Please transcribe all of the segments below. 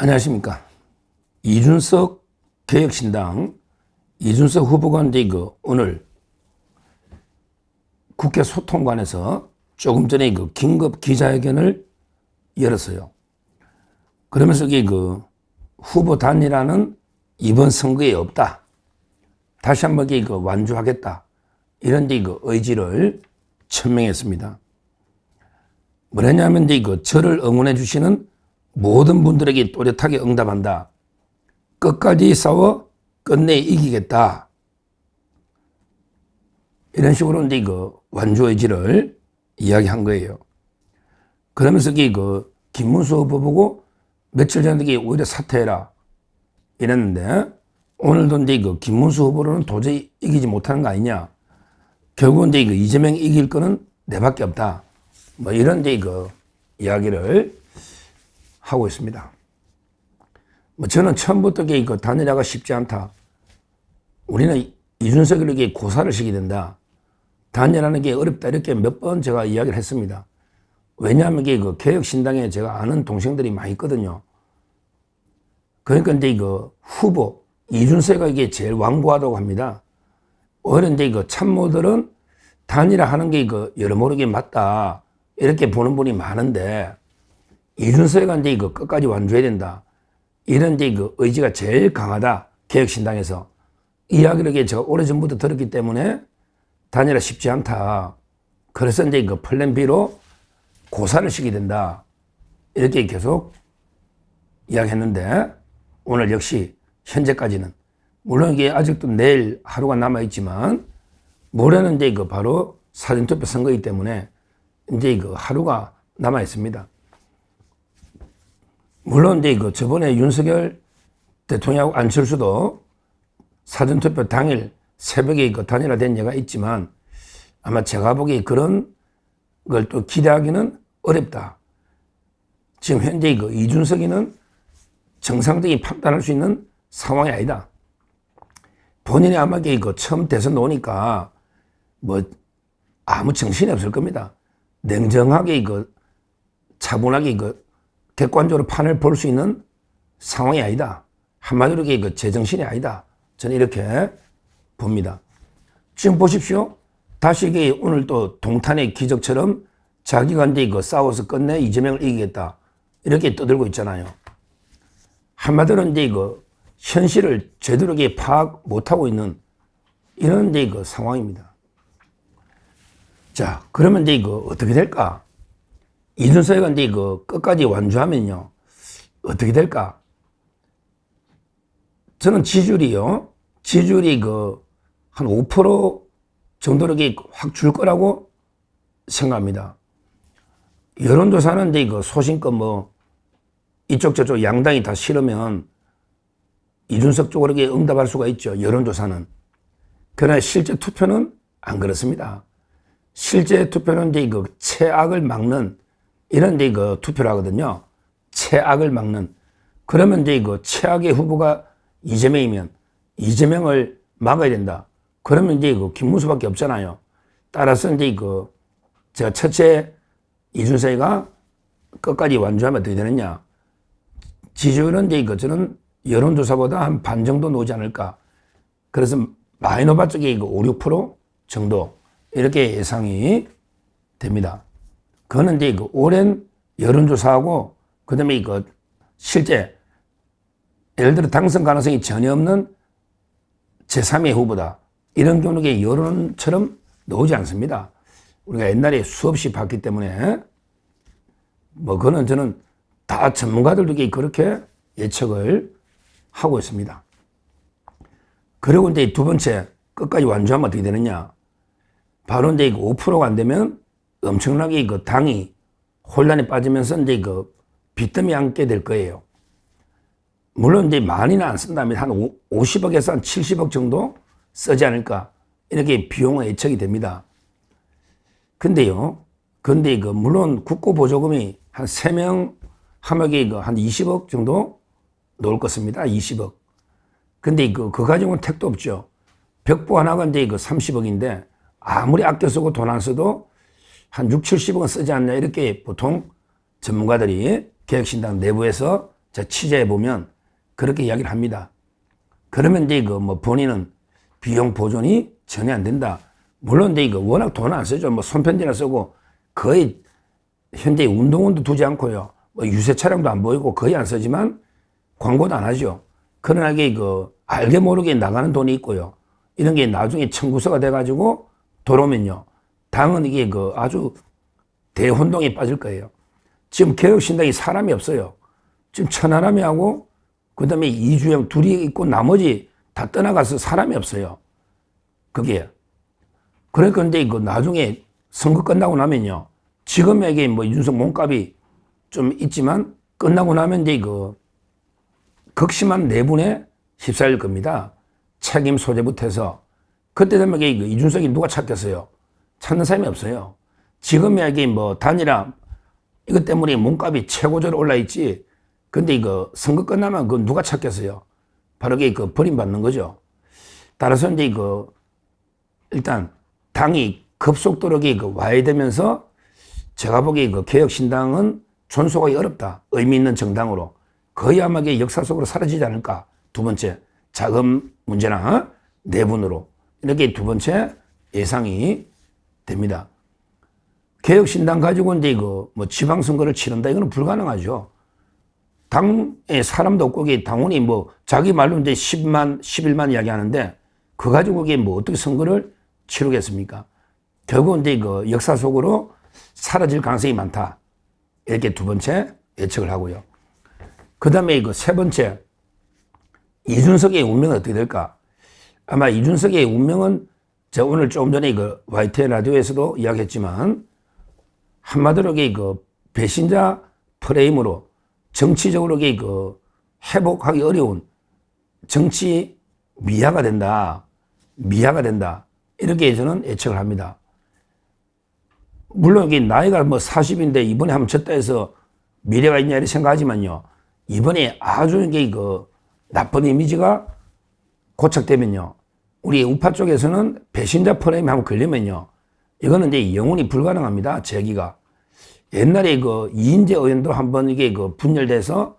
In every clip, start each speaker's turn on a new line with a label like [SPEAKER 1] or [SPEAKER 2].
[SPEAKER 1] 안녕하십니까. 이준석 개혁신당 이준석 후보가 오늘 국회 소통관에서 조금 전에 긴급 기자회견을 열었어요. 그러면서 후보 단일화는 이번 선거에 없다. 다시 한번 완주하겠다. 이런 의지를 천명했습니다. 뭐냐면 저를 응원해 주시는 모든 분들에게 또렷하게 응답한다. 끝까지 싸워 끝내 이기겠다. 이런 식으로 완주 의지를 이야기한 거예요. 그러면서 김문수 후보 보고 며칠 전에 오히려 사퇴해라 이랬는데, 오늘도 김문수 후보로는 도저히 이기지 못하는 거 아니냐. 결국은 이재명 이길 거는 내밖에 없다. 뭐 이런 이야기를 하고 있습니다. 저는 처음부터 단일화가 쉽지 않다. 우리는 이준석에게 고사를 시키게 된다. 단일화하는 게 어렵다. 이렇게 몇 번 제가 이야기를 했습니다. 왜냐하면 개혁신당에 제가 아는 동생들이 많이 있거든요. 그러니까 후보 이준석가 제일 완고하다고 합니다. 오히려 참모들은 단일화하는 게 여러모로 맞다. 이렇게 보는 분이 많은데, 이준석이가 끝까지 완주해야 된다. 이런 의지가 제일 강하다. 개혁신당에서. 이야기를 제가 오래전부터 들었기 때문에 단일화 쉽지 않다. 그래서 플랜 B로 고사를 시키게 된다. 이렇게 계속 이야기했는데, 오늘 역시 현재까지는, 물론 이게 아직도 내일 하루가 남아있지만, 모레는 바로 사전투표 선거이기 때문에 이제 하루가 남아있습니다. 물론 저번에 윤석열 대통령하고 안철수도 사전투표 당일 새벽에 단일화된 예가 있지만, 아마 제가 보기에 그런 걸 또 기대하기는 어렵다. 지금 현재 이준석이는 정상적인 판단할 수 있는 상황이 아니다. 본인이 아마 처음 대선 오니까 아무 정신이 없을 겁니다. 냉정하게 차분하게 객관적으로 판을 볼 수 있는 상황이 아니다. 한마디로 제정신이 아니다. 저는 이렇게 봅니다. 지금 보십시오. 다시 오늘 또 동탄의 기적처럼 자기가 싸워서 끝내 이재명을 이기겠다. 이렇게 떠들고 있잖아요. 한마디로 현실을 제대로 파악 못하고 있는 이런 상황입니다. 자, 그러면 어떻게 될까? 이준석이가 끝까지 완주하면요, 어떻게 될까? 저는 지지율이 한 5% 정도로 확 줄 거라고 생각합니다. 여론조사는 소신껏 이쪽 저쪽 양당이 다 싫으면 이준석 쪽으로 응답할 수가 있죠. 여론조사는. 그러나 실제 투표는 안 그렇습니다. 실제 투표는 최악을 막는 이런 투표를 하거든요. 최악을 막는. 그러면 최악의 후보가 이재명이면 이재명을 막아야 된다. 그러면 김문수밖에 없잖아요. 따라서 제가 첫째 이준석이가 끝까지 완주하면 어떻게 되느냐. 지지율은 저는 여론조사보다 한 반 정도 나오지 않을까. 그래서 마이너바 쪽에 5, 6% 정도 이렇게 예상이 됩니다. 그거는 오랜 여론조사하고 그다음에 실제 예를 들어 당선 가능성이 전혀 없는 제3의 후보다. 이런 경우에 여론처럼 나오지 않습니다. 우리가 옛날에 수없이 봤기 때문에 그거는 저는 다 전문가들도 그렇게 예측을 하고 있습니다. 그리고 두 번째, 끝까지 완주하면 어떻게 되느냐. 바로 5%가 안 되면 엄청나게 당이 혼란에 빠지면서 빚더미 안게 될 거예요. 물론 많이는 안 쓴다면 한 50억에서 한 70억 정도 쓰지 않을까. 이렇게 비용은 예측이 됩니다. 근데 물론 국고보조금이 한 3명 하명에 한 20억 정도 나올 것입니다. 20억. 근데 그 가지고는 택도 없죠. 벽보 하나가 30억인데 아무리 아껴 쓰고 돈 안 써도 한 6, 70억은 쓰지 않냐. 이렇게 보통 전문가들이 개혁신당 내부에서 제 취재해 보면 그렇게 이야기를 합니다. 그러면 이제 본인은 비용 보존이 전혀 안 된다. 물론 이제 워낙 돈 안 쓰죠. 손편지나 쓰고 거의 현재 운동원도 두지 않고요. 유세 차량도 안 보이고 거의 안 쓰지만 광고도 안 하죠. 그러나 이게 알게 모르게 나가는 돈이 있고요. 이런 게 나중에 청구서가 돼가지고 들어오면요. 당은 이게 아주 대혼동에 빠질 거예요. 지금 개혁신당이 사람이 없어요. 지금 천하람이 하고 그 다음에 이주영 둘이 있고 나머지 다 떠나가서 사람이 없어요. 그게. 그러니까 이제 나중에 선거 끝나고 나면요. 지금에게 이준석 몸값이 좀 있지만 끝나고 나면 이제 극심한 내분에 휩싸일 겁니다. 책임 소재부터 해서. 그때 되면 이준석이 누가 찾겠어요? 찾는 사람이 없어요. 지금에게 단일화 이것 때문에 몸값이 최고조로 올라있지. 근데 선거 끝나면 누가 찾겠어요? 바로 버림받는 거죠. 따라서 이제 일단 당이 급속도로 와야 되면서 제가 보기에 개혁신당은 존속하기 어렵다. 의미 있는 정당으로. 거의 아마 역사 속으로 사라지지 않을까. 두 번째, 자금 문제나 내분으로. 이렇게 두 번째 예상이 됩니다. 개혁신당 가지고 이제 지방선거를 치른다. 이거는 불가능하죠. 당에 사람도 없고, 당원이 자기 말로 이제 10만, 11만 이야기 하는데, 그거 가지고 어떻게 선거를 치르겠습니까? 결국 이제 역사 속으로 사라질 가능성이 많다. 이렇게 두 번째 예측을 하고요. 그 다음에 세 번째, 이준석의 운명은 어떻게 될까? 아마 이준석의 운명은 제가 오늘 조금 전에 YTN 라디오에서도 이야기했지만, 한마디로 배신자 프레임으로 정치적으로 회복하기 어려운 정치 미화가 된다. 미화가 된다. 이렇게 저는 예측을 합니다. 물론 나이가 40인데 이번에 한번 졌다 해서 미래가 있냐 이렇게 생각하지만요. 이번에 아주 나쁜 이미지가 고착되면요. 우리 우파 쪽에서는 배신자 프레임에 한번 걸리면요. 이거는 이제 영원히 불가능합니다. 재기가. 옛날에 이인재 의원도 한번 분열돼서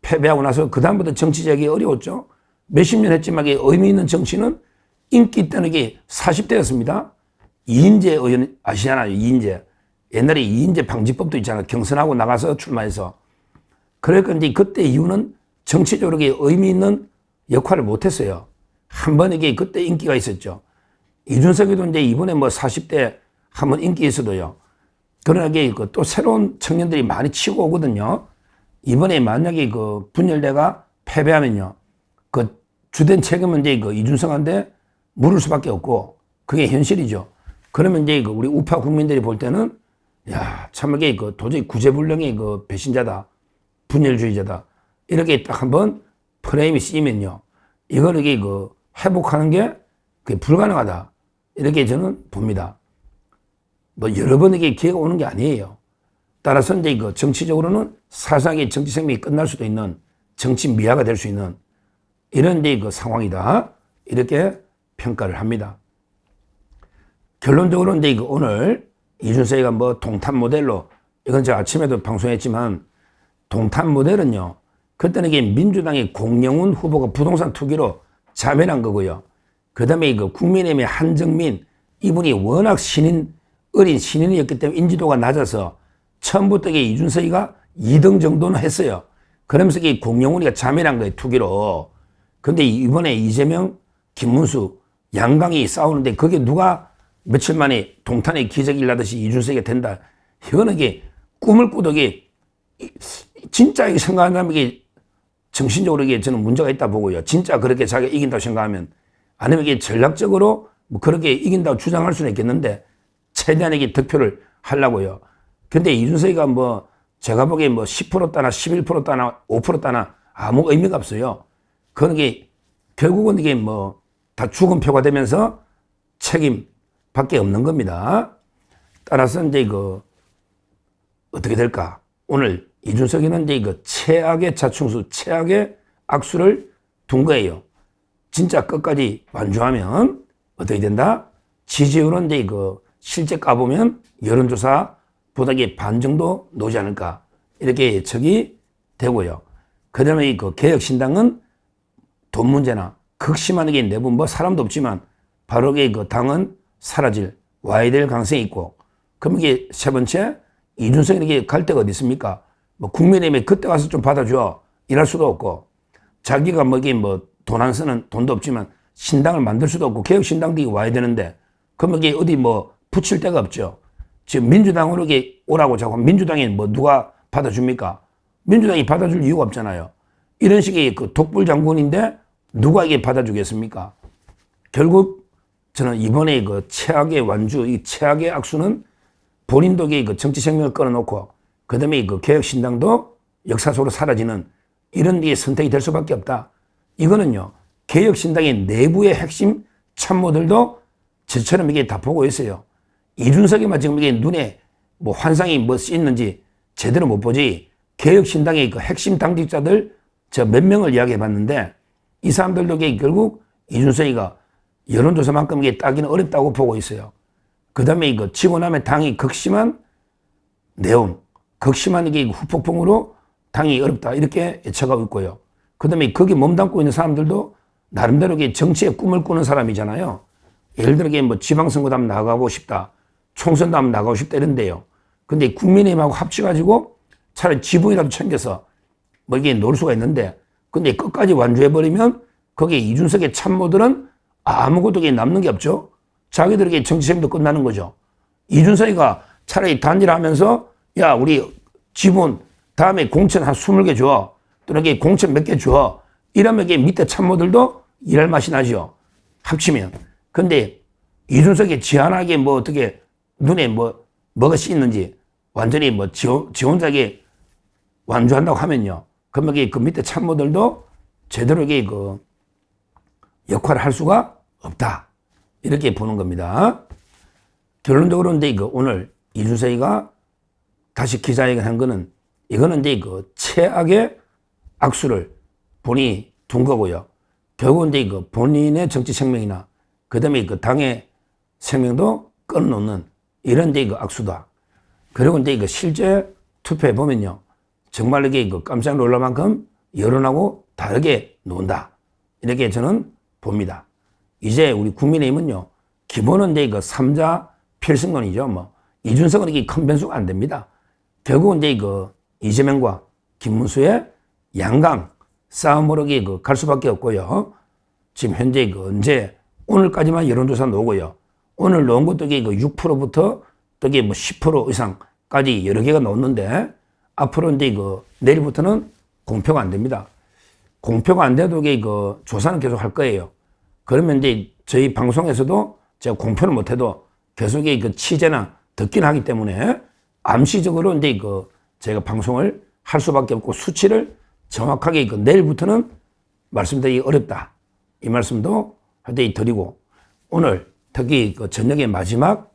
[SPEAKER 1] 패배하고 나서 그다음부터 정치 재기 어려웠죠. 몇십 년 했지만 의미 있는 정치는 인기 있다는 게 40대였습니다. 이인재 의원 아시잖아요. 이인재. 옛날에 이인재 방지법도 있잖아요. 경선하고 나가서 출마해서. 그러니까 이제 그때 이유는 정치적으로 의미 있는 역할을 못했어요. 한 번 그때 인기가 있었죠. 이준석이도 이제 이번에 40대 한번 인기 있어도요. 그러나 또 새로운 청년들이 많이 치고 오거든요. 이번에 만약에 분열대가 패배하면요. 주된 책임은 이제 이준석한테 물을 수밖에 없고 그게 현실이죠. 그러면 이제 우리 우파 국민들이 볼 때는 야, 참 이게 도저히 구제불능의 배신자다. 분열주의자다. 이렇게 딱 한번 프레임이 쓰이면요. 이거는 회복하는 게 그게 불가능하다. 이렇게 저는 봅니다. 여러 번 기회가 오는 게 아니에요. 따라서 이제 정치적으로는 사상의 정치 생명이 끝날 수도 있는 정치 미화가 될 수 있는 이런 이제 상황이다. 이렇게 평가를 합니다. 결론적으로 이제 오늘 이준석이가 동탄 모델로 이건 제가 아침에도 방송했지만 동탄 모델은요. 그때는 민주당의 공영훈 후보가 부동산 투기로 자멸한 거고요. 그 다음에 국민의힘의 한정민 이분이 워낙 어린 신인이었기 때문에 인지도가 낮아서 처음부터 이준석이가 2등 정도는 했어요. 그러면서 공영훈이가 자멸한 거예요. 투기로. 근데 이번에 이재명, 김문수, 양강이 싸우는데 그게 누가 며칠 만에 동탄에 기적이 일나듯이 이준석이 된다. 이거는 꿈을 꾸도 진짜 생각한다면 정신적으로 저는 문제가 있다 보고요. 진짜 그렇게 자기가 이긴다고 생각하면 아니면 전략적으로 그렇게 이긴다고 주장할 수는 있겠는데 최대한 득표를 하려고요. 근데 이준석이가 제가 보기에 10% 따나 11% 따나 5% 따나 아무 의미가 없어요. 그런 결국은 다 죽은 표가 되면서 책임밖에 없는 겁니다. 따라서 이제 어떻게 될까? 오늘 이준석이는 이제 최악의 자충수, 최악의 악수를 둔 거예요. 진짜 끝까지 완주하면 어떻게 된다? 지지율은 이제 실제 까보면 여론조사보다 반 정도 나오지 않을까. 이렇게 예측이 되고요. 그 다음에 그 개혁신당은 돈 문제나 극심한 게 내부 뭐 사람도 없지만 바로 그 당은 사라질 와야 될 가능성이 있고, 그럼 이게 세 번째, 이준석에게 갈 데가 어디 있습니까? 뭐 국민의힘에 그때 가서 좀 받아줘 이럴 수도 없고, 자기가 뭐 이게 뭐 돈 안 쓰는 돈도 없지만 신당을 만들 수도 없고 개혁신당도 와야 되는데, 그럼 이게 어디 뭐 붙일 데가 없죠. 지금 민주당으로 이게 오라고 자꾸 민주당에 뭐 누가 받아줍니까? 민주당이 받아줄 이유가 없잖아요. 이런 식의 그 독불 장군인데 누가 이게 받아주겠습니까? 결국 저는 이번에 그 최악의 완주, 이 최악의 악수는 본인도 그 정치 생명을 끌어놓고, 그 다음에 그 개혁신당도 역사 속으로 사라지는 이런 게 선택이 될 수밖에 없다. 이거는요, 개혁신당의 내부의 핵심 참모들도 저처럼 이게 다 보고 있어요. 이준석이만 지금 이게 눈에 뭐 환상이 뭐 씌있는지 제대로 못 보지, 개혁신당의 그 핵심 당직자들 저 몇 명을 이야기해 봤는데, 이 사람들도 결국 이준석이가 여론조사만큼 이게 따기는 어렵다고 보고 있어요. 그 다음에 이거 지고 나면 당이 극심한 내용, 극심한 이게 후폭풍으로 당이 어렵다 이렇게 예측하고 있고요. 그 다음에 거기 몸담고 있는 사람들도 나름대로 정치의 꿈을 꾸는 사람이잖아요. 예를 들어 뭐 지방선거도 한번 나가고 싶다, 총선도 한번 나가고 싶다 이런데요. 근데 국민의힘하고 합쳐가지고 차라리 지분이라도 챙겨서 뭐 이게 놓을 수가 있는데, 근데 끝까지 완주해버리면 거기에 이준석의 참모들은 아무것도 남는 게 없죠. 자기들에게 정치생도 끝나는 거죠. 이준석이가 차라리 단일화 하면서 야, 우리 지분 다음에 공천 한 20개 줘, 또는 공천 몇 개 줘, 이러면 밑에 참모들도 일할 맛이 나죠. 합치면. 근데 이준석이 지한하게 뭐 어떻게 눈에 뭐가 씌있는지 완전히 뭐 지 혼자게 완주한다고 하면요, 그러면 그 밑에 참모들도 제대로 그 역할을 할 수가 없다, 이렇게 보는 겁니다. 결론적으로 근데 오늘 이준석이가 다시 기자회견 한 거는, 이거는 이제 그 최악의 악수를 본인이 둔 거고요. 결국 이제 그 본인의 정치 생명이나 그 다음에 그 당의 생명도 끊어놓는 이런 이제 그 악수다. 그리고 이제 그 실제 투표해 보면요, 정말 이게 그 깜짝 놀랄 만큼 여론하고 다르게 논다, 이렇게 저는 봅니다. 이제 우리 국민의힘은요, 기본은 이제 그 3자 필승론이죠. 뭐 이준석은 이게 큰 변수가 안 됩니다. 결국은 이제 그 이재명과 김문수의 양강 싸움으로 갈 수밖에 없고요. 지금 현재 언제 오늘까지만 여론조사 나오고요. 오늘 나온 것도 그 6%부터 또 뭐 10% 이상까지 여러 개가 나왔는데, 앞으로 이제 내일부터는 공표가 안 됩니다. 공표가 안 돼도 조사는 계속 할 거예요. 그러면 이제 저희 방송에서도 제가 공표를 못 해도 계속 취재나 듣긴 하기 때문에 암시적으로 이제 제가 방송을 할 수밖에 없고, 수치를 정확하게 내일부터는 말씀드리기 어렵다, 이 말씀도 드리고, 오늘 특히 저녁에 마지막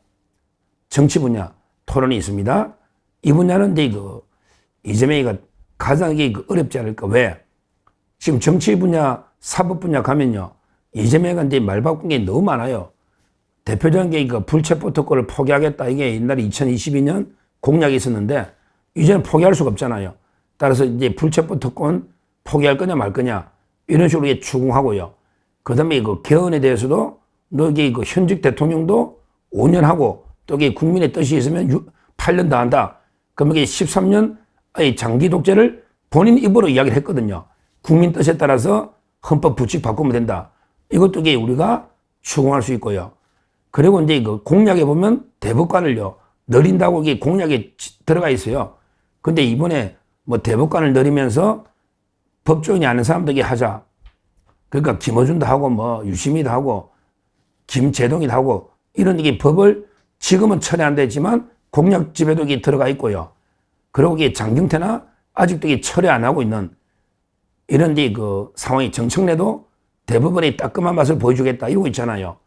[SPEAKER 1] 정치 분야 토론이 있습니다. 이 분야는 이제 이재명이가 가장 어렵지 않을까. 왜? 지금 정치 분야, 사법 분야 가면요, 이재명이가 이제 말 바꾼 게 너무 많아요. 대표적인 게 불체포특권을 포기하겠다, 이게 옛날에 2022년 공약이 있었는데 이제는 포기할 수가 없잖아요. 따라서 이제 불체포특권 포기할 거냐 말 거냐 이런 식으로 추궁하고요. 그 다음에 개헌에 대해서도 너 현직 대통령도 5년 하고 또 국민의 뜻이 있으면 8년 더 한다. 그러면 13년 장기 독재를 본인 입으로 이야기를 했거든요. 국민 뜻에 따라서 헌법 부칙 바꾸면 된다. 이것도 우리가 추궁할 수 있고요. 그리고 이제 공약에 보면 대법관을요, 늘린다고 공약에 들어가 있어요. 근데 이번에 뭐 대법관을 늘리면서 법조인이 아는 사람들에게 하자. 그러니까 김어준도 하고 뭐 유시민도 하고 김재동이도 하고 이런 법을 지금은 처리 안 되지만 공약집에도 들어가 있고요. 그리고 장경태나 아직도 처리 안 하고 있는 이런 상황이, 정청래도 대법원의 따끔한 맛을 보여주겠다 이러고 있잖아요.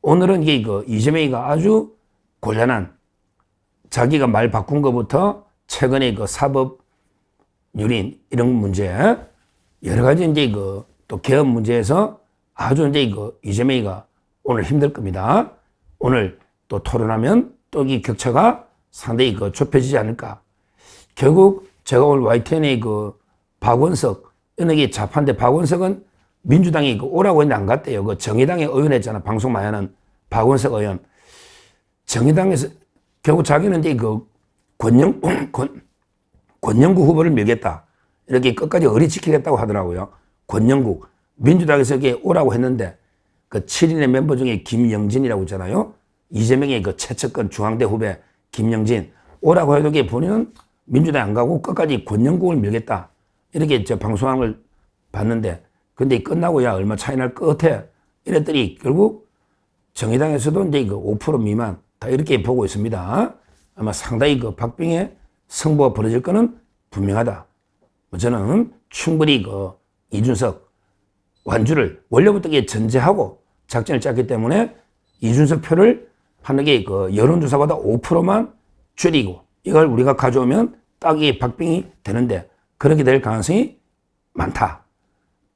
[SPEAKER 1] 오늘은 이재명이가 아주 곤란한, 자기가 말 바꾼 것부터 최근에 사법 유린 이런 문제, 여러 가지 이제 또 개헌 문제에서 아주 이제 이재명이가 오늘 힘들 겁니다. 오늘 또 토론하면 또 이 격차가 상당히 좁혀지지 않을까. 결국 제가 오늘 YTN의 박원석 이게 좌파인데 박원석은 민주당이 그 오라고 했는데 안 갔대요. 그 정의당에 의원했잖아. 방송 많이 하는 박원석 의원. 정의당에서 결국 자기는 이제 그 권영국 후보를 밀겠다. 이렇게 끝까지 의리 지키겠다고 하더라고요. 권영국. 민주당에서 이게 오라고 했는데 그 7인의 멤버 중에 김영진이라고 있잖아요. 이재명의 그 최측근 중앙대 후배 김영진. 오라고 해도 본인은 민주당 안 가고 끝까지 권영국을 밀겠다. 이렇게 저 방송한 걸 봤는데 근데 끝나고 야 얼마 차이 날 것 같아. 이랬더니 결국 정의당에서도 이제 그 5% 미만 다 이렇게 보고 있습니다. 아마 상당히 그 박빙의 승부가 벌어질 거는 분명하다. 저는 충분히 그 이준석 완주를 원래부터 전제하고 작전을 짰기 때문에 이준석 표를 하는 게 그 여론조사보다 5%만 줄이고 이걸 우리가 가져오면 딱 이 박빙이 되는데 그렇게 될 가능성이 많다.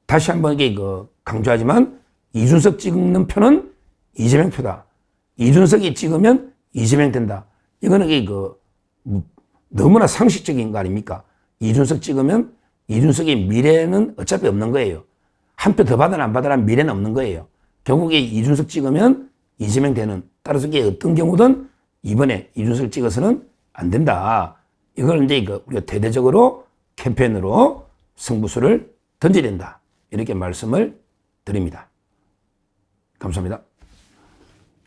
[SPEAKER 1] 다시 한번 이게 그 강조하지만 이준석 찍는 표는 이재명 표다. 이준석이 찍으면 이재명 된다. 이거는 그 너무나 상식적인 거 아닙니까? 이준석 찍으면 이준석의 미래는 어차피 없는 거예요. 한 표 더 받으나 안 받으나 미래는 없는 거예요. 결국에 이준석 찍으면 이재명 되는. 따라서 이게 어떤 경우든 이번에 이준석 찍어서는 안 된다. 이걸 이제 우리가 대대적으로 캠페인으로 승부수를 던져야 된다. 이렇게 말씀을 드립니다. 감사합니다.